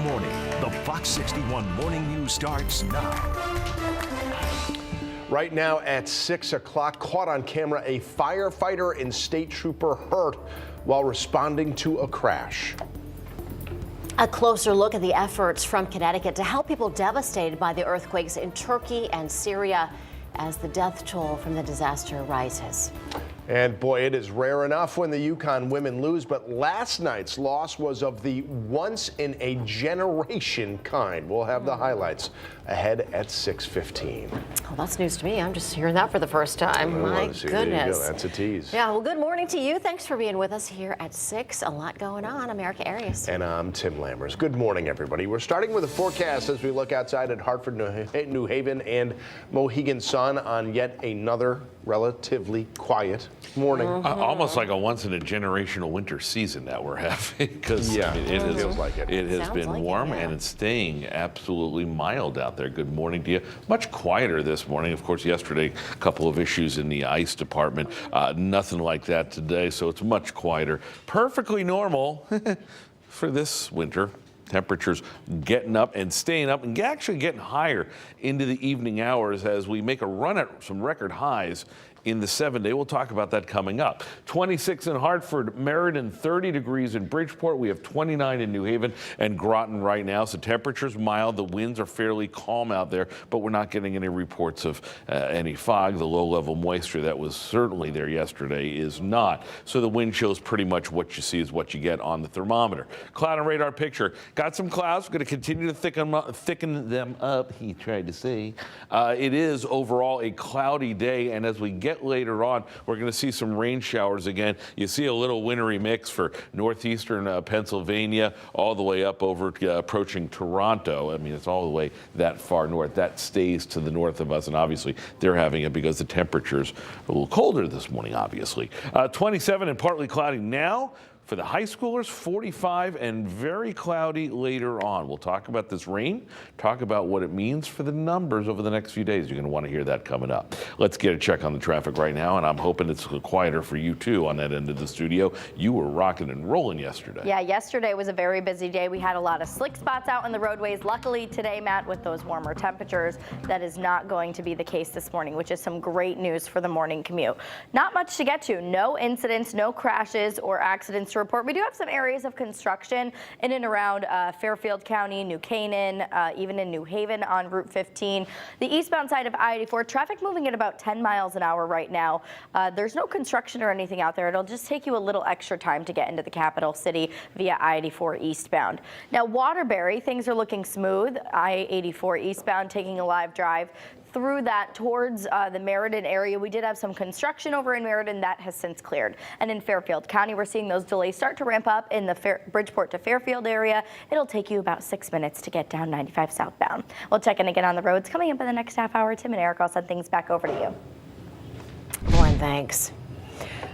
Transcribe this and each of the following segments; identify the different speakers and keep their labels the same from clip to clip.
Speaker 1: morning. The Fox 61 Morning News starts now.
Speaker 2: Right now at 6 o'clock, caught on camera, a firefighter and state trooper hurt while responding to a crash.
Speaker 3: A closer look at the efforts from Connecticut to help people devastated by the earthquakes in Turkey and Syria as the death toll from the disaster rises.
Speaker 2: And boy, it is rare enough when the Yukon women lose, but last night's loss was of the once-in-a-generation kind. We'll have the highlights ahead at 6:15.
Speaker 3: Well, that's news to me. I'm just hearing that for the first time. My goodness.
Speaker 2: There you go. That's a tease.
Speaker 3: Yeah, well, good morning to you. Thanks for being with us here at 6. A lot going on. America Arias.
Speaker 2: And I'm Tim Lammers. Good morning, everybody. We're starting with a forecast as we look outside at Hartford, New Haven, and Mohegan Sun on yet another relatively quiet morning.
Speaker 4: Almost like a once-in-a-generational winter season that we're having, because
Speaker 2: yeah, it feels like it.
Speaker 4: It has been
Speaker 3: like
Speaker 4: warm,
Speaker 3: it, yeah.
Speaker 4: and it's staying absolutely mild out there. Good morning to you. Much quieter this morning. Of course, yesterday, a couple of issues in the ice department. Nothing like that today, so it's much quieter. Perfectly normal for this winter. Temperatures getting up and staying up and actually getting higher into the evening hours as we make a run at some record highs in the 7-day. We'll talk about that coming up. 26 in Hartford, Meriden, 30 degrees in Bridgeport. We have 29 in New Haven and Groton right now. So temperatures mild. The winds are fairly calm out there, but we're not getting any reports of any fog. The low level moisture that was certainly there yesterday is not. So the wind chills pretty much what you see is what you get on the thermometer. Cloud and radar picture. Got some clouds. We're going to continue to thicken them up, he tried to say. It is overall a cloudy day, and as we get later on, we're going to see some rain showers again. You see a little wintry mix for northeastern Pennsylvania, all the way up over approaching Toronto. I mean, it's all the way that far north. That stays to the north of us, and obviously they're having it because the temperatures are a little colder this morning, obviously. 27 and partly cloudy now. For the high schoolers, 45 and very cloudy later on. We'll talk about this rain, talk about what it means for the numbers over the next few days. You're going to want to hear that coming up. Let's get a check on the traffic right now, and I'm hoping it's quieter for you too on that end of the studio. You were rocking and rolling yesterday.
Speaker 5: Yeah, yesterday was a very busy day. We had a lot of slick spots out on the roadways. Luckily today, Matt, with those warmer temperatures, that is not going to be the case this morning, which is some great news for the morning commute. Not much to get to. No incidents, no crashes or accidents to report. We do have some areas of construction in and around Fairfield County, New Canaan, even in New Haven on Route 15. The eastbound side of I-84, traffic moving at about 10 miles an hour right now. There's no construction or anything out there. It'll just take you a little extra time to get into the capital city via I-84 eastbound. Now, Waterbury, things are looking smooth. I-84 eastbound taking a live drive through that towards the Meriden area. We did have some construction over in Meriden that has since cleared. And in Fairfield County, we're seeing those delays start to ramp up in the Bridgeport to Fairfield area. It'll take you about 6 minutes to get down 95 southbound. We'll check in again on the roads coming up in the next half hour. Tim and Eric, I'll send things back over to you.
Speaker 3: Lauren, thanks.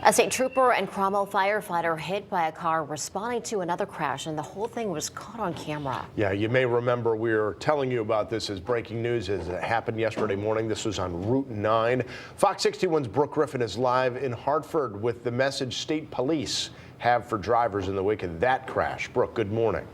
Speaker 3: A state trooper and Cromwell firefighter hit by a car responding to another crash, and the whole thing was caught on camera.
Speaker 2: Yeah, you may remember we were telling you about this as breaking news as it happened yesterday morning. This was on Route 9. Fox 61's Brooke Griffin is live in Hartford with the message state police have for drivers in the wake of that crash. Brooke, good morning.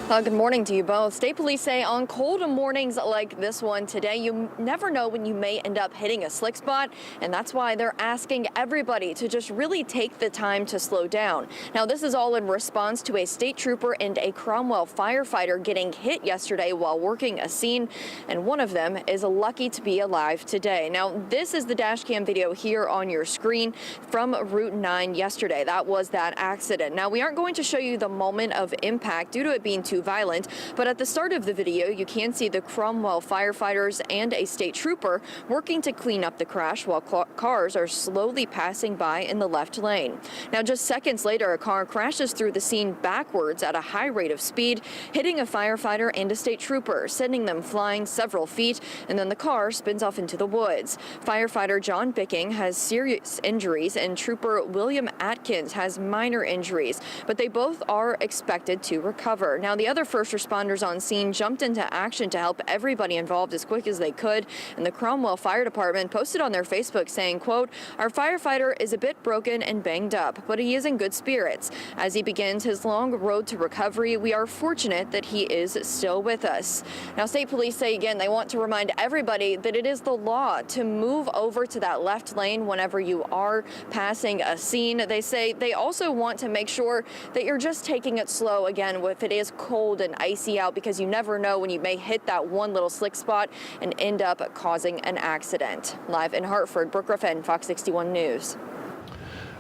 Speaker 6: Good morning to you both. State police say on cold mornings like this one today, you never know when you may end up hitting a slick spot, and that's why they're asking everybody to just really take the time to slow down. Now, this is all in response to a state trooper and a Cromwell firefighter getting hit yesterday while working a scene, and one of them is lucky to be alive today. Now, this is the dash cam video here on your screen from Route 9 yesterday. That was that accident. Now, we aren't going to show you the moment of impact due to it being too violent, but at the start of the video, you can see the Cromwell firefighters and a state trooper working to clean up the crash while cars are slowly passing by in the left lane. Now, just seconds later, a car crashes through the scene backwards at a high rate of speed, hitting a firefighter and a state trooper, sending them flying several feet, and then the car spins off into the woods. Firefighter John Bicking has serious injuries, and Trooper William Atkins has minor injuries, but they both are expected to recover. Now, the other first responders on scene jumped into action to help everybody involved as quick as they could. And the Cromwell Fire Department posted on their Facebook saying, quote, "Our firefighter is a bit broken and banged up, but he is in good spirits. As he begins his long road to recovery, we are fortunate that he is still with us." Now, state police say again they want to remind everybody that it is the law to move over to that left lane whenever you are passing a scene. They say they also want to make sure that you're just taking it slow again if it is cold and icy out, because you never know when you may hit that one little slick spot and end up causing an accident. Live in Hartford, Brooke Griffin, Fox 61 News.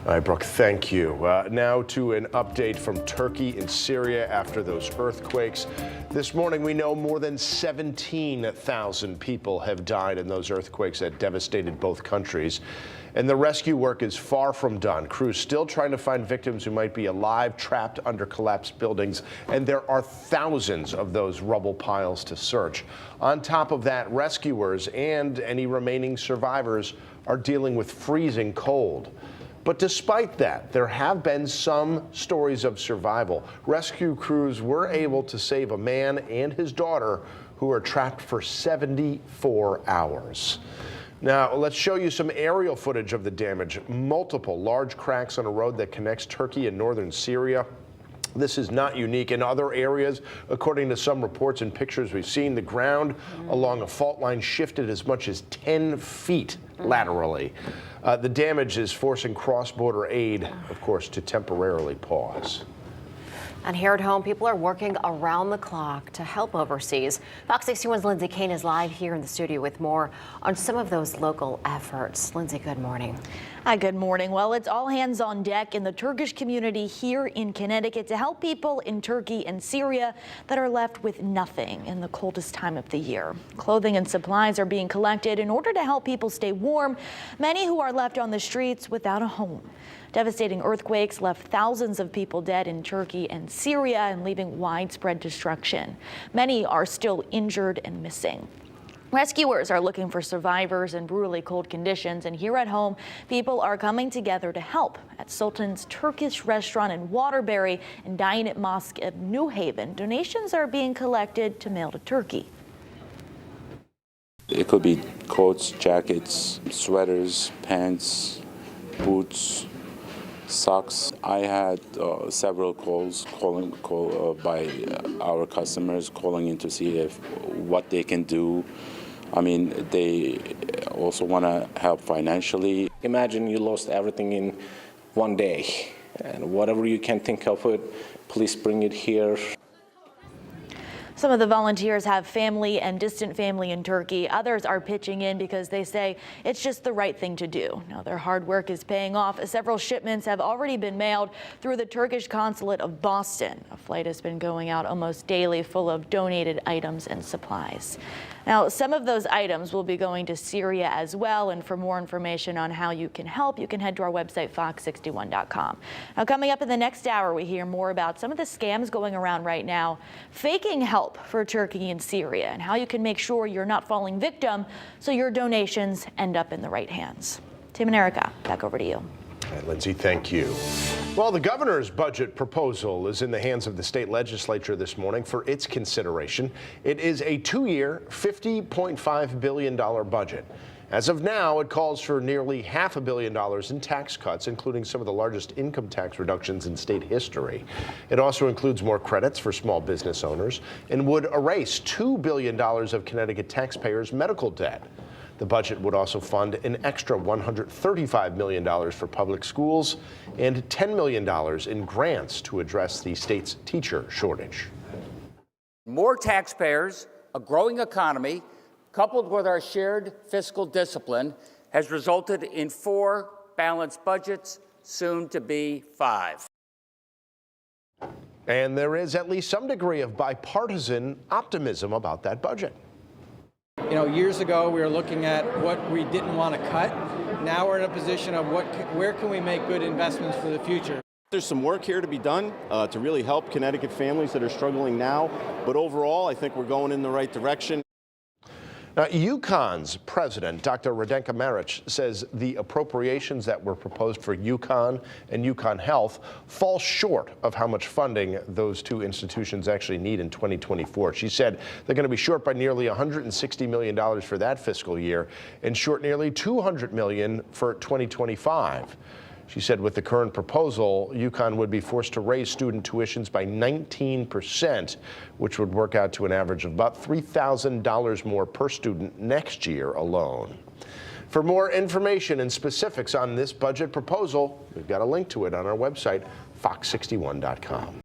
Speaker 2: All right, Brooke, thank you. Now to an update from Turkey and Syria after those earthquakes. This morning, we know more than 17,000 people have died in those earthquakes that devastated both countries. And the rescue work is far from done. Crews still trying to find victims who might be alive, trapped under collapsed buildings. And there are thousands of those rubble piles to search. On top of that, rescuers and any remaining survivors are dealing with freezing cold. But despite that, there have been some stories of survival. Rescue crews were able to save a man and his daughter who were trapped for 74 hours. Now, let's show you some aerial footage of the damage. Multiple large cracks on a road that connects Turkey and northern Syria. This is not unique in other areas. According to some reports and pictures we've seen, the ground along a fault line shifted as much as 10 feet laterally. The damage is forcing cross-border aid, of course, to temporarily pause.
Speaker 3: And here at home, people are working around the clock to help overseas. Fox 61's Lindsay Kane is live here in the studio with more on some of those local efforts. Lindsay, good morning.
Speaker 7: Hi, good morning. Well, it's all hands on deck in the Turkish community here in Connecticut to help people in Turkey and Syria that are left with nothing in the coldest time of the year. Clothing and supplies are being collected in order to help people stay warm, many who are left on the streets without a home. Devastating earthquakes left thousands of people dead in Turkey and Syria and leaving widespread destruction. Many are still injured and missing. Rescuers are looking for survivors in brutally cold conditions, and here at home, people are coming together to help. At Sultan's Turkish restaurant in Waterbury and Dianat Mosque of New Haven, donations are being collected to mail to Turkey.
Speaker 8: It could be coats, jackets, sweaters, pants, boots, socks. I had several calls by our customers calling in to see what they can do. I mean, they also want to help financially.
Speaker 9: Imagine you lost everything in one day, and whatever you can think of it, please bring it here.
Speaker 7: Some of the volunteers have family and distant family in Turkey. Others are pitching in because they say it's just the right thing to do. Now, their hard work is paying off. Several shipments have already been mailed through the Turkish consulate of Boston. A flight has been going out almost daily full of donated items and supplies. Now, some of those items will be going to Syria as well. And for more information on how you can help, you can head to our website, fox61.com. Now, coming up in the next hour, we hear more about some of the scams going around right now, faking help for Turkey and Syria, and how you can make sure you're not falling victim so your donations end up in the right hands. Tim and Erica, back over to you.
Speaker 2: All right, Lindsay, thank you. Well, the governor's budget proposal is in the hands of the state legislature this morning for its consideration. It is a two-year, $50.5 billion budget. As of now, it calls for nearly $500 million in tax cuts, including some of the largest income tax reductions in state history. It also includes more credits for small business owners and would erase $2 billion of Connecticut taxpayers' medical debt. The budget would also fund an extra $135 million for public schools and $10 million in grants to address the state's teacher shortage.
Speaker 10: More taxpayers, a growing economy, coupled with our shared fiscal discipline, has resulted in 4 balanced budgets, soon to be 5.
Speaker 2: And there is at least some degree of bipartisan optimism about that budget.
Speaker 11: You know, years ago we were looking at what we didn't want to cut. Now we're in a position of where can we make good investments for the future.
Speaker 12: There's some work here to be done to really help Connecticut families that are struggling now. But overall, I think we're going in the right direction.
Speaker 2: Now, UConn's president, Dr. Radenka Maric, says the appropriations that were proposed for UConn and UConn Health fall short of how much funding those two institutions actually need in 2024. She said they're going to be short by nearly $160 million for that fiscal year and short nearly $200 million for 2025. She said with the current proposal, UConn would be forced to raise student tuitions by 19%, which would work out to an average of about $3,000 more per student next year alone. For more information and specifics on this budget proposal, we've got a link to it on our website, fox61.com.